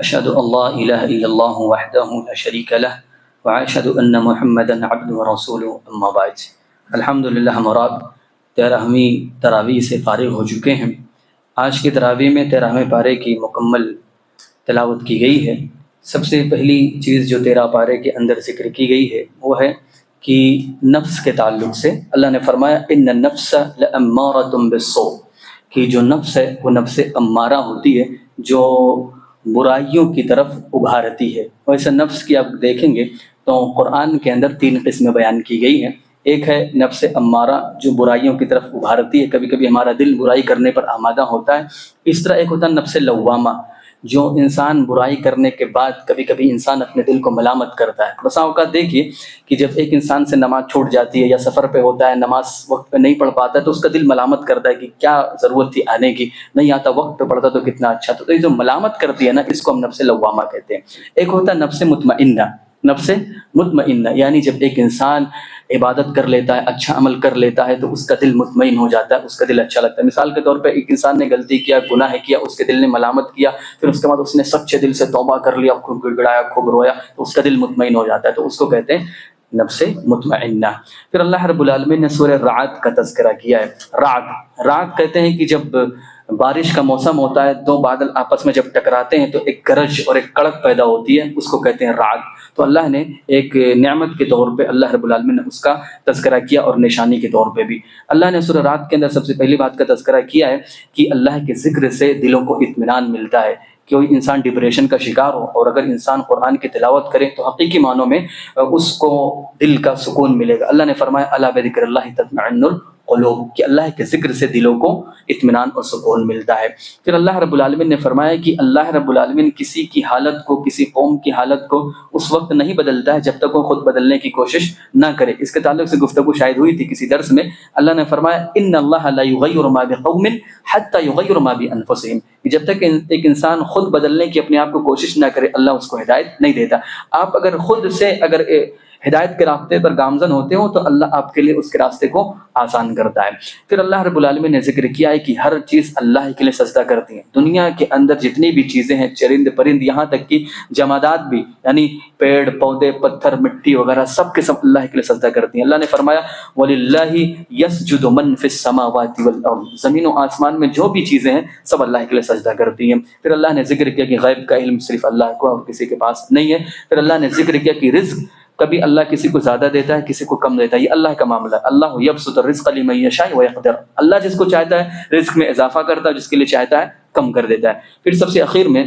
اشهد ان لا اله الا الله وحده لا شريك له واشهد ان محمدا عبده ورسوله اما بعد۔ الحمدللہ ہم اور آپ 13ویں تراویح سے فارغ ہو چکے ہیں۔ آج کی تراویح میں 13ویں پارے کی مکمل تلاوت کی گئی ہے۔ سب سے پہلی چیز جو 13 پارے کے اندر ذکر کی گئی ہے وہ ہے کہ نفس کے تعلق سے اللہ نے فرمایا ان النفس لامارۃ بالسوء، کہ جو نفس ہے وہ نفس امارہ ہوتی ہے جو برائیوں کی طرف ابھارتی ہے۔ ویسے نفس کی آپ دیکھیں گے تو قرآن کے اندر 3 قسمیں بیان کی گئی ہیں۔ ایک ہے نفس امارہ جو برائیوں کی طرف ابھارتی ہے، کبھی کبھی ہمارا دل برائی کرنے پر آمادہ ہوتا ہے۔ اس طرح ایک ہوتا ہے نفس لوامہ، جو انسان برائی کرنے کے بعد کبھی کبھی انسان اپنے دل کو ملامت کرتا ہے۔ بسا اوقات دیکھیے کہ جب ایک انسان سے نماز چھوٹ جاتی ہے یا سفر پہ ہوتا ہے، نماز وقت پہ نہیں پڑھ پاتا ہے، تو اس کا دل ملامت کرتا ہے کہ کیا ضرورت تھی آنے کی، نہیں آتا وقت پہ پڑھتا تو کتنا اچھا۔ تو یہ جو ملامت کرتی ہے نا، اس کو ہم نفس لوامہ کہتے ہیں۔ ایک ہوتا ہے نفس مطمئنہ، نفس مطمئنہ یعنی جب ایک انسان عبادت کر لیتا ہے، اچھا عمل کر لیتا ہے تو اس کا دل مطمئن ہو جاتا ہے، اس کا دل اچھا لگتا ہے۔ مثال کے طور پہ ایک انسان نے غلطی کیا، گناہ کیا، اس کے دل نے ملامت کیا، پھر اس کے بعد اس نے سچے دل سے توبہ کر لیا، خوب گڑگڑایا، خوب رویا، تو اس کا دل مطمئن ہو جاتا ہے، تو اس کو کہتے ہیں نفس مطمئنہ۔ پھر اللہ رب العالمین نے سورہ رعد کا تذکرہ کیا ہے۔ رعد کہتے ہیں کہ جب بارش کا موسم ہوتا ہے، 2 بادل آپس میں جب ٹکراتے ہیں تو ایک گرج اور ایک کڑک پیدا ہوتی ہے، اس کو کہتے ہیں رعد۔ تو اللہ نے ایک نعمت کے طور پہ اللہ رب العالمین نے اس کا تذکرہ کیا، اور نشانی کے طور پہ بھی اللہ نے سورہ رعد کے اندر سب سے پہلی بات کا تذکرہ کیا ہے کہ اللہ کے ذکر سے دلوں کو اطمینان ملتا ہے۔ کوئی انسان ڈپریشن کا شکار ہو اور اگر انسان قرآن کی تلاوت کرے تو حقیقی معنوں میں اس کو دل کا سکون ملے گا۔ اللہ نے فرمایا الا بذکر اللہ تطمئن القلوب، کہ اللہ کے ذکر سے دلوں کو اطمینان اور سکون ملتا ہے۔ پھر اللہ رب العالمین نے فرمایا کہ اللہ رب العالمین کسی کی حالت کو، کسی قوم کی حالت کو اس وقت نہیں بدلتا ہے جب تک وہ خود بدلنے کی کوشش نہ کرے۔ اس کے تعلق سے گفتگو شاید ہوئی تھی کسی درس میں۔ اللہ نے فرمایا ان اللہ لا یغیر ما بقوم حتی یغیر ما بانفسہم، کہ جب تک ایک انسان خود بدلنے کی اپنے آپ کو کوشش نہ کرے اللہ اس کو ہدایت نہیں دیتا۔ آپ اگر خود سے اگر ہدایت کے راستے پر گامزن ہوتے ہو تو اللہ آپ کے لیے اس کے راستے کو آسان کرتا ہے۔ پھر اللہ رب العالمین نے ذکر کیا ہے کہ ہر چیز اللہ کے لیے سجدہ کرتی ہے۔ دنیا کے اندر جتنی بھی چیزیں ہیں، چرند پرند، یہاں تک کہ جمادات بھی، یعنی پیڑ پودے پتھر مٹی وغیرہ، سب کے سب اللہ کے لیے سجدہ کرتی ہیں۔ اللہ نے فرمایا وَلِلَّهِ يَسْجُدُ مَن فِي السَّمَاوَاتِ وَالْأَرْضِ، زمین و آسمان میں جو بھی چیزیں ہیں سب اللہ کے لیے سجدہ کرتی ہیں۔ پھر اللہ نے ذکر کیا کہ غیب کا علم صرف اللہ کو اور کسی کے پاس نہیں ہے۔ پھر اللہ نے ذکر کیا کہ رزق کبھی اللہ کسی کو زیادہ دیتا ہے، کسی کو کم دیتا ہے، یہ اللہ کا معاملہ ہے۔ اللہ یبسط الرزق لمن یشاء ویقدر، اللہ جس کو چاہتا ہے رزق میں اضافہ کرتا ہے، جس کے لیے چاہتا ہے کم کر دیتا ہے۔ پھر سب سے اخیر میں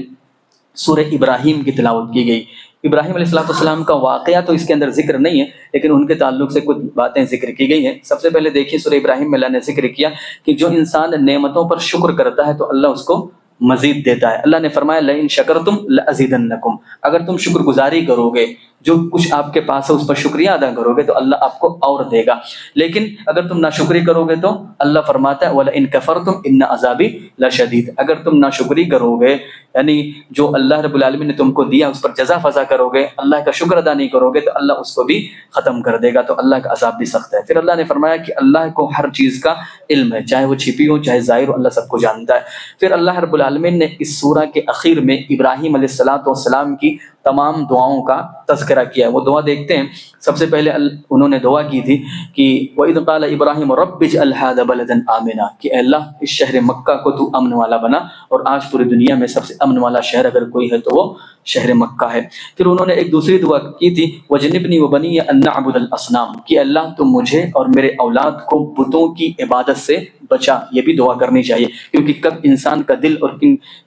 سورہ ابراہیم کی تلاوت کی گئی۔ ابراہیم علیہ السلام کا واقعہ تو اس کے اندر ذکر نہیں ہے، لیکن ان کے تعلق سے کچھ باتیں ذکر کی گئی ہیں۔ سب سے پہلے دیکھیے سورہ ابراہیم میں اللہ نے ذکر کیا کہ جو انسان نعمتوں پر شکر کرتا ہے تو اللہ اس کو مزید دیتا ہے۔ اللہ نے فرمایا لئن شکرتم لازیدنکم، اگر تم شکر گزاری کرو گے، جو کچھ آپ کے پاس ہے اس پر شکریہ ادا کرو گے تو اللہ آپ کو اور دے گا، لیکن اگر تم ناشکری کرو گے تو اللہ فرماتا ہے وَلَئِن كَفَرْتُمْ إِنَّ عَذَابِي لَشَدِيدٌ، اگر تم ناشکری کرو گے یعنی جو اللہ رب العالمین نے تم کو دیا اس پر جزا فضا کرو گے، اللہ کا شکر ادا نہیں کرو گے تو اللہ اس کو بھی ختم کر دے گا، تو اللہ کا عذاب بھی سخت ہے۔ پھر اللہ نے فرمایا کہ اللہ کو ہر چیز کا علم ہے، چاہے وہ چھپی ہو چاہے ظاہر ہو، اللہ سب کو جانتا ہے۔ پھر اللہ رب العالمین نے اس سورہ کے اخیر میں ابراہیم علیہ السلام کی تمام دعاؤں کا تذکرہ کیا ہے۔ وہ دعا دیکھتے ہیں۔ سب سے پہلے انہوں نے دعا کی تھی کہ وَإِذْ قَالَ إِبْرَاهِيمُ رَبِّ اجْعَلْ هَٰذَا بَلَدًا آمِنًا، کہ اے اللہ اس شہر مکہ کو تو امن والا بنا، اور آج پوری دنیا میں سب سے امن والا شہر اگر کوئی ہے تو وہ شہر مکہ ہے۔ پھر انہوں نے ایک دوسری دعا کی تھی وَجَنِّبْنِي وَبَنِيَّ أَن نَّعْبُدَ الْأَصْنَامَ، کہ اللہ تم مجھے اور میرے اولاد کو بتوں کی عبادت سے بچا۔ یہ بھی دعا کرنی چاہیے، کیونکہ کب انسان کا دل اور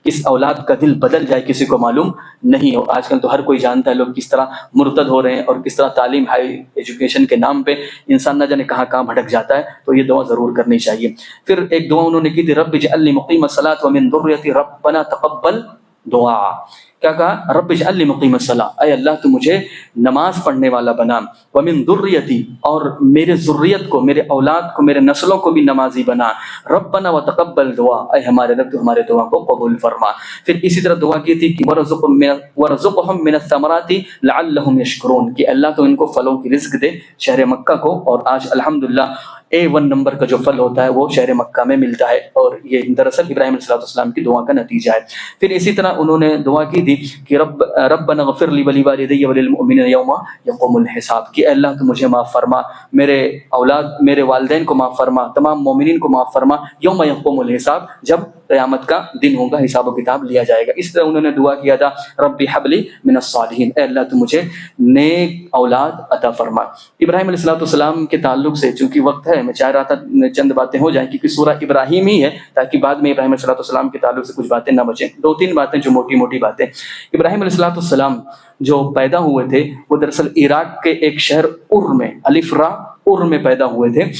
کس اولاد کا دل بدل جائے کسی کو معلوم نہیں ہو۔ آج کل تو ہر کوئی جانتا ہے لوگ کس طرح مرتد ہو رہے ہیں، اور کس طرح تعلیم ہائی ایجوکیشن کے نام پہ انسان نہ جانے کہاں کہاں بھٹک جاتا ہے، تو یہ دعا ضرور کرنی چاہیے۔ پھر ایک دعا انہوں نے کی تھی رب اجعلنی مقیم الصلاۃ ومن ذریتی ربنا تقبل دعا، کیا کہا رب اجعلنی مقیم الصلاۃ، اے اللہ تو مجھے نماز پڑھنے والا بنا، ومن ذریتی، اور میرے ذریت کو، میرے اولاد کو، میرے نسلوں کو بھی نمازی بنا، ربنا وتقبل دعا، اے ہمارے رب تو ہمارے دعا کو قبول فرما۔ پھر اسی طرح دعا کی تھی کہ ورزقهم من الثمرات لعلهم يشکرون، کہ اللہ تو ان کو پھلوں کی رزق دے شہر مکہ کو، اور آج الحمدللہ A1 نمبر کا جو پھل ہوتا ہے وہ شہر مکہ میں ملتا ہے، اور یہ دراصل ابراہیم علیہ السلام کی دعا کا نتیجہ ہے۔ پھر اسی طرح انہوں نے دعا کی تھی کہ ربنا اغفر لی ولوالدی وللمؤمنین یوم یقوم الحساب، کہ اے اللہ تو مجھے معاف فرما، میرے اولاد میرے والدین کو معاف فرما، تمام مومنین کو معاف فرما یوم یقوم الحساب، جب قیامت کا دن ہوگا، حساب و کتاب لیا جائے گا۔ اس طرح انہوں نے دعا کیا تھا ربی حب لی من الصالحین، اے اللہ تو مجھے نیک اولاد عطا فرما۔ ابراہیم علیہ السلام کے تعلق سے چونکہ وقت ہے، میں چاہ رہا تھا چند باتیں ہو جائیں کیونکہ سورہ ابراہیم ہی ہے، تاکہ بعد میں ابراہیم علیہ السلام کے تعلق سے کچھ باتیں نہ بچیں۔ دو تین باتیں جو موٹی موٹی باتیں۔ ابراہیم علیہ السلام جو پیدا ہوئے تھے وہ دراصل عراق کے ایک شہر ار میں، الف را ار میں پیدا ہوئے تھے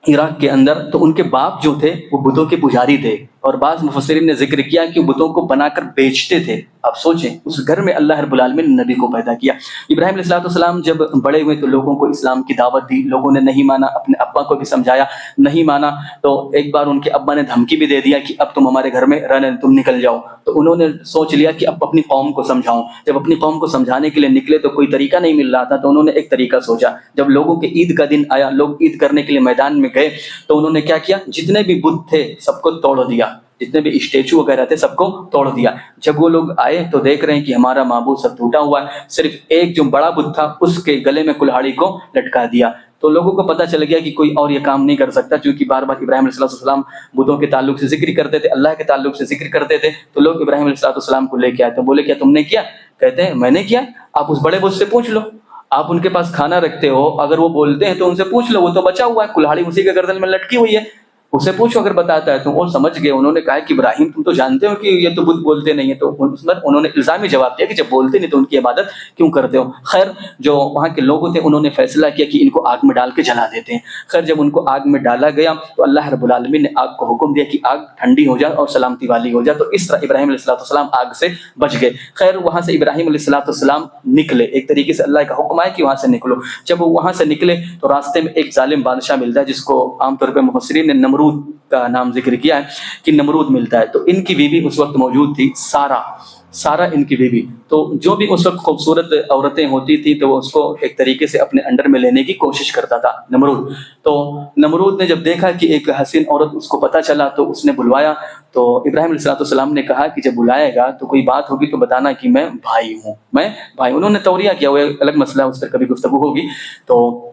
عراق کے اندر۔ تو ان کے باپ جو تھے وہ بتوں کے پجاری تھے، اور بعض مفسرین نے ذکر کیا کہ بتوں کو بنا کر بیچتے تھے۔ آپ سوچیں اس گھر میں اللہ رب العالمین نے نبی کو پیدا کیا۔ ابراہیم علیہ السلام جب بڑے ہوئے تو لوگوں کو اسلام کی دعوت دی، لوگوں نے نہیں مانا، اپنے ابا کو بھی سمجھایا، نہیں مانا۔ تو ایک بار ان کے ابا نے دھمکی بھی دے دیا کہ اب تم ہمارے گھر میں رہنے، تم نکل جاؤ۔ تو انہوں نے سوچ لیا کہ اب اپنی قوم کو سمجھاؤں۔ جب اپنی قوم کو سمجھانے کے لیے نکلے تو کوئی طریقہ نہیں مل رہا تھا، تو انہوں نے ایک طریقہ سوچا۔ جب لوگوں کے عید کا دن آیا، لوگ عید کرنے کے لیے میدان میں گئے، تو انہوں نے کیا کیا، جتنے بھی بت تھے سب کو توڑ دیا، جتنے بھی اسٹیچو وغیرہ تھے سب کو توڑ دیا۔ جب وہ لوگ آئے تو دیکھ رہے ہیں کہ ہمارا معبود سب ٹوٹا ہوا ہے، صرف ایک جو بڑا بت تھا اس کے گلے میں کلہاڑی کو لٹکا دیا۔ تو لوگوں کو پتہ چل گیا کہ کوئی اور یہ کام نہیں کر سکتا، کیونکہ بار بار ابراہیم علیہ السلام بتوں کے تعلق سے ذکر کرتے تھے، اللہ کے تعلق سے ذکر کرتے تھے۔ تو لوگ ابراہیم علیہ السلام کو لے کے آئے تو بولے کیا تم نے کیا؟ کہتے ہیں میں نے کیا، آپ اس بڑے بت سے پوچھ لو، آپ ان کے پاس کھانا رکھتے ہو، اگر وہ بولتے ہیں تو ان سے پوچھ لو، وہ تو بچا ہوا ہے، کلہاڑی اسی کے گردن میں لٹکی ہوئی ہے، اسے پوچھو اگر بتاتا ہے تو۔ وہ سمجھ گئے، انہوں نے کہا کہ ابراہیم تم تو جانتے ہو کہ یہ تو بت بولتے نہیں ہیں۔ تو انہوں نے الزامی جواب دیا کہ جب بولتے نہیں تو ان کی عبادت کیوں کرتے ہو؟ خیر جو وہاں کے لوگ تھے انہوں نے فیصلہ کیا کہ ان کو آگ میں ڈال کے جلا دیتے ہیں۔ خیر جب ان کو آگ میں ڈالا گیا تو اللہ رب العالمین نے آگ کو حکم دیا کہ آگ ٹھنڈی ہو جائے اور سلامتی والی ہو جائے۔ تو اس طرح ابراہیم علیہ السلام آگ سے بچ گئے۔ خیر وہاں سے ابراہیم علیہ السلام نکلے، ایک طریقے سے اللہ کا حکم آیا کہ وہاں سے نکلو۔ جب وہ وہاں سے نکلے تو راستے میں ایک ظالم بادشاہ ملتا ہے، جس کو عام طور پہ مفسرین نے نمرود کا نام ذکر کیا ہے کہ نمرود ملتا ہے۔ تو ان کی بیوی اس وقت موجود تھی سارا ان کی بیوی۔ تو جو بھی اس وقت خوبصورت عورتیں ہوتی تھی تو وہ اس کو ایک طریقے سے اپنے انڈر میں لینے کی کوشش کرتا تھا نمرود۔ تو نمرود نے جب دیکھا کہ ایک حسین عورت اس کو پتہ چلا تو اس نے بلوایا۔ تو ابراہیم علیہ السلام نے کہا کہ جب بلائے گا تو کوئی بات ہوگی تو بتانا کہ میں بھائی ہوں، میں بھائی۔ انہوں نے توریہ کیا، وہ الگ مسئلہ، اس پر کبھی گفتگو ہوگی۔ تو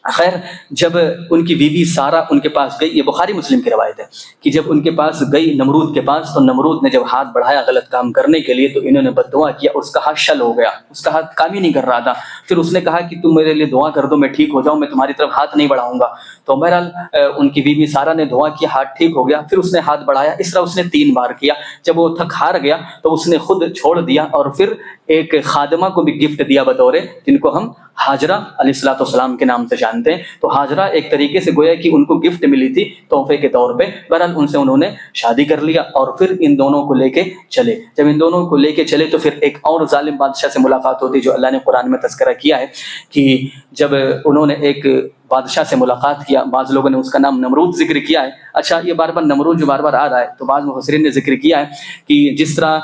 خیر جب ان کی بیوی سارا ان کے پاس گئی، یہ بخاری مسلم کی روایت ہے کہ جب ان کے پاس گئی نمرود کے پاس، تو نمرود نے جب ہاتھ بڑھایا غلط کام کرنے کے لیے تو انہوں نے بد دعا کیا، اس کا ہاتھ شل ہو گیا، اس کا ہاتھ کام ہی نہیں کر رہا تھا۔ پھر اس نے کہا کہ تم میرے لیے دعا کر دو، میں ٹھیک ہو جاؤں، میں تمہاری طرف ہاتھ نہیں بڑھاؤں گا۔ تو بہرحال ان کی بیوی سارا نے دعا کیا، ہاتھ ٹھیک ہو گیا۔ پھر اس نے ہاتھ بڑھایا، اس طرح اس نے 3 بار کیا۔ جب وہ تھک ہار گیا تو اس نے خود چھوڑ دیا اور پھر ایک خادمہ کو بھی گفٹ دیا بطور، جن کو ہم ہاجرہ علیہ السلام کے نام سے جانتے ہیں۔ تو ہاجرہ ایک طریقے سے گویا کہ ان کو گفٹ ملی تھی تحفے کے طور پہ۔ بہرحال ان سے انہوں نے شادی کر لیا اور پھر ان دونوں کو لے کے چلے۔ جب ان دونوں کو لے کے چلے تو پھر ایک اور ظالم بادشاہ سے ملاقات ہوتی جو اللہ نے قرآن میں تذکرہ کیا ہے کہ جب انہوں نے ایک بادشاہ سے ملاقات کیا، بعض لوگوں نے اس کا نام نمرود ذکر کیا ہے۔ اچھا یہ بار بار نمرود جو بار بار آ رہا ہے تو بعض مفسرین نے ذکر کیا ہے کہ جس طرح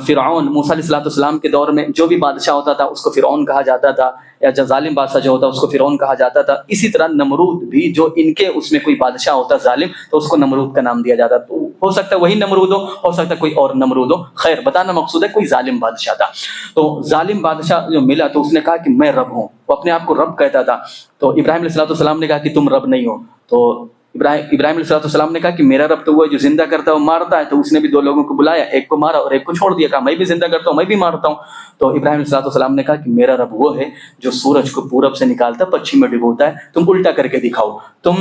فرعون موسیٰ علیہ السلام کے دور میں جو بھی بادشاہ ہوتا تھا اس کو فرعون کہا جاتا تھا، یا جو ظالم بادشاہ جو ہوتا اس کو فرعون کہا جاتا تھا، اسی طرح نمرود بھی جو ان کے اس میں کوئی بادشاہ ہوتا ظالم تو اس کو نمرود کا نام دیا جاتا۔ تو ہو سکتا ہے وہی نمرود ہو سکتا ہے کوئی اور نمرود ہو، خیر بتانا مقصود ہے کوئی ظالم بادشاہ تھا۔ تو ظالم بادشاہ جو ملا تو اس نے کہا کہ میں رب ہوں، وہ اپنے آپ کو رب کہتا تھا۔ تو ابراہیم علیہ السلام نے کہا کہ تم رب نہیں ہو۔ تو ابراہیم علیہ السلام نے کہا کہ میرا رب تو وہ ہے جو زندہ کرتا ہے وہ مارتا ہے۔ تو اس نے بھی 2 لوگوں کو بلایا، ایک کو مارا اور ایک کو چھوڑ دیا، کہا میں بھی زندہ کرتا ہوں، میں بھی مارتا ہوں۔ تو ابراہیم علیہ السلام نے کہا کہ میرا رب وہ ہے جو سورج کو پورب سے نکالتا ہے پچھم میں ڈبوتا ہے، تم الٹا کر کے دکھاؤ، تم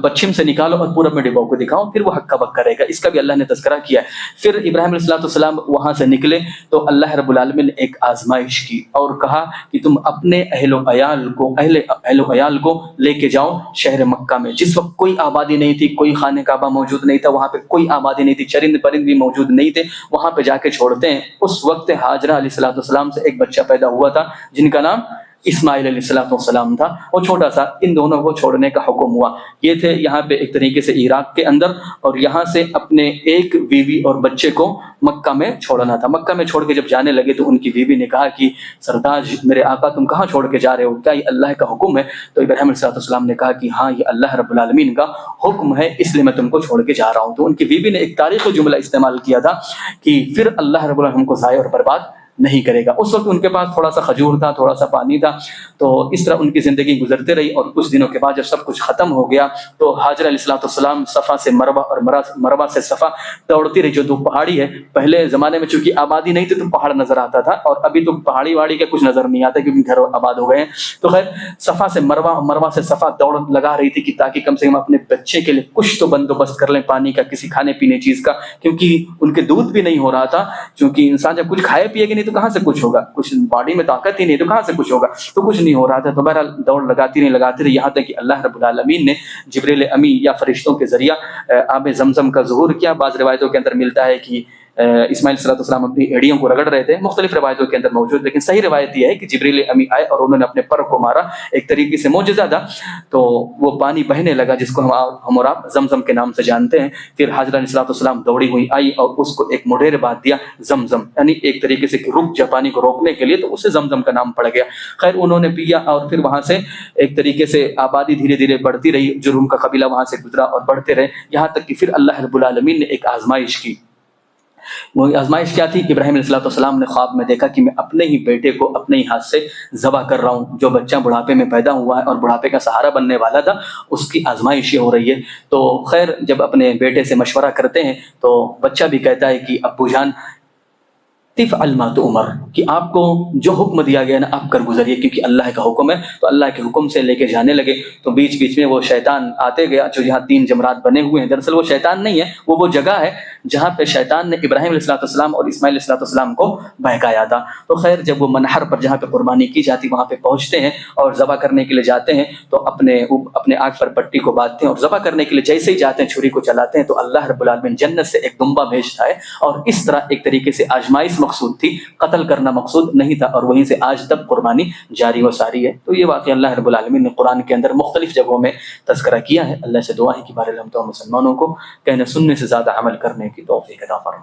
پچھم سے نکالو اور پورب میں ڈبو کو دکھاؤ، پھر وہ ہکا بکا رہے گا۔ اس کا بھی اللہ نے تذکرہ کیا ہے۔ پھر ابراہیم علیہ السلام وہاں سے نکلے تو اللہ رب العالمین نے ایک آزمائش کی اور کہا کہ تم اپنے اہل و عیال کو لے کے جاؤ شہر مکہ میں، جس وقت کوئی آبادی نہیں تھی، کوئی خانہ کعبہ موجود نہیں تھا، وہاں پہ کوئی آبادی نہیں تھی، چرند پرند بھی موجود نہیں تھے، وہاں پہ جا کے چھوڑتے ہیں۔ اس وقت ہاجرہ علیہ السلام سے ایک بچہ پیدا ہوا تھا جن کا نام اسماعیل علیہ السلام تھا، وہ چھوٹا سا، ان دونوں کو چھوڑنے کا حکم ہوا۔ یہ تھے یہاں پہ ایک طریقے سے عراق کے اندر، اور یہاں سے اپنے ایک بیوی اور بچے کو مکہ میں چھوڑنا تھا۔ مکہ میں چھوڑ کے جب جانے لگے تو ان کی بیوی نے کہا کہ سرتاج میرے آقا تم کہاں چھوڑ کے جا رہے ہو، کیا یہ اللہ کا حکم ہے؟ تو ابراہیم علیہ السلام نے کہا کہ ہاں یہ اللہ رب العالمین کا حکم ہے، اس لیے میں تم کو چھوڑ کے جا رہا ہوں۔ تو ان کی بیوی نے ایک تاریخی جملہ استعمال کیا تھا کہ پھر اللہ رب العالمین کو ضائع اور برباد نہیں کرے گا۔ اس وقت ان کے پاس تھوڑا سا کھجور تھا، تھوڑا سا پانی تھا، تو اس طرح ان کی زندگی گزرتے رہی۔ اور کچھ دنوں کے بعد جب سب کچھ ختم ہو گیا تو ہاجر علیہ السلام صفا سے مروہ اور مروہ سے صفا دوڑتی رہی، جو دو پہاڑی ہے۔ پہلے زمانے میں چونکہ آبادی نہیں تھی تو پہاڑ نظر آتا تھا، اور ابھی تو پہاڑی واڑی کا کچھ نظر نہیں آتا کیونکہ گھر آباد ہو گئے ہیں۔ تو خیر صفا سے مروہ، مروہ سے صفا دوڑ لگا رہی تھی کہ تاکہ کم سے کم اپنے بچے کے لیے کچھ تو بندوبست کر لیں پانی کا، کسی کھانے پینے چیز کا، کیونکہ ان کے دودھ بھی نہیں ہو رہا تھا۔ چونکہ انسان جب کچھ کھائے پیے گا نہیں تو کہاں سے کچھ ہوگا، کچھ باڈی میں طاقت ہی نہیں تو کہاں سے کچھ ہوگا، تو کچھ نہیں ہو رہا تھا۔ تو بہرحال دوڑ لگاتی رہی یہاں تک کہ اللہ رب العالمین نے جبریل امی یا فرشتوں کے ذریعہ آب زمزم کا ظہور کیا۔ بعض روایتوں کے اندر ملتا ہے کہ اسماعیل صلی اللہ علیہ وسلم اپنی ایڑیوں کو رگڑ رہے تھے، مختلف روایتوں کے اندر موجود، لیکن صحیح روایت یہ ہے کہ جبریل امی آئے اور انہوں نے اپنے پر کو مارا، ایک طریقے سے معجزہ تھا، تو وہ پانی بہنے لگا جس کو ہم اور آپ زمزم کے نام سے جانتے ہیں۔ پھر حاجرہ علیہ السلام دوڑی ہوئی آئی اور اس کو ایک مڈیر بات دیا زمزم، یعنی ایک طریقے سے رک جا پانی کو روکنے کے لیے، تو اسے زمزم کا نام پڑ گیا۔ خیر انہوں نے پیا اور پھر وہاں سے ایک طریقے سے آبادی دھیرے دھیرے بڑھتی رہی، جرہم کا قبیلہ وہاں سے گزرا اور بڑھتے رہے، یہاں تک کہ پھر اللہ رب العالمین نے ایک آزمائش کی۔ وہ آزمائش کیا تھی؟ ابراہیم علیہ السلام نے خواب میں دیکھا کہ میں اپنے ہی بیٹے کو اپنے ہی ہاتھ سے ذبح کر رہا ہوں، جو بچہ بڑھاپے میں پیدا ہوا ہے اور بڑھاپے کا سہارا بننے والا تھا، اس کی آزمائش یہ ہو رہی ہے۔ تو خیر جب اپنے بیٹے سے مشورہ کرتے ہیں تو بچہ بھی کہتا ہے کہ ابو جان تفعل ما تؤمر، کہ آپ کو جو حکم دیا گیا نا آپ کر گزریے، کیونکہ اللہ کا حکم ہے۔ تو اللہ کے حکم سے لے کے جانے لگے، تو بیچ بیچ میں وہ شیطان آتے گیا، جو یہاں 3 جمرات بنے ہوئے ہیں، دراصل وہ شیطان نہیں ہے، وہ جگہ ہے جہاں پہ شیطان نے ابراہیم علیہ السلام اور اسماعیل علیہ السلام کو بہکایا تھا۔ تو خیر جب وہ منحر پر جہاں پہ قربانی کی جاتی وہاں پہ پہنچتے ہیں اور ذبح کرنے کے لیے جاتے ہیں، تو اپنے آنکھ پر پٹی کو باندھتے ہیں اور ذبح کرنے کے لیے جیسے ہی جاتے ہیں چھری کو چلاتے ہیں تو اللہ رب العالمین جنت سے ایک دمبا بھیجتا ہے، اور اس طرح ایک طریقے سے آزمائش مقصود تھی، قتل کرنا مقصود نہیں تھا، اور وہیں سے آج تک قربانی جاری و ساری ہے۔ تو یہ واقعہ اللہ رب العالمین نے قرآن کے اندر مختلف جگہوں میں تذکرہ کیا ہے۔ اللہ سے دعا ہے کہ بارے ہم تو مسلمانوں کو کہنے سننے سے زیادہ عمل کرنے کی توفیق عطا فرمائے۔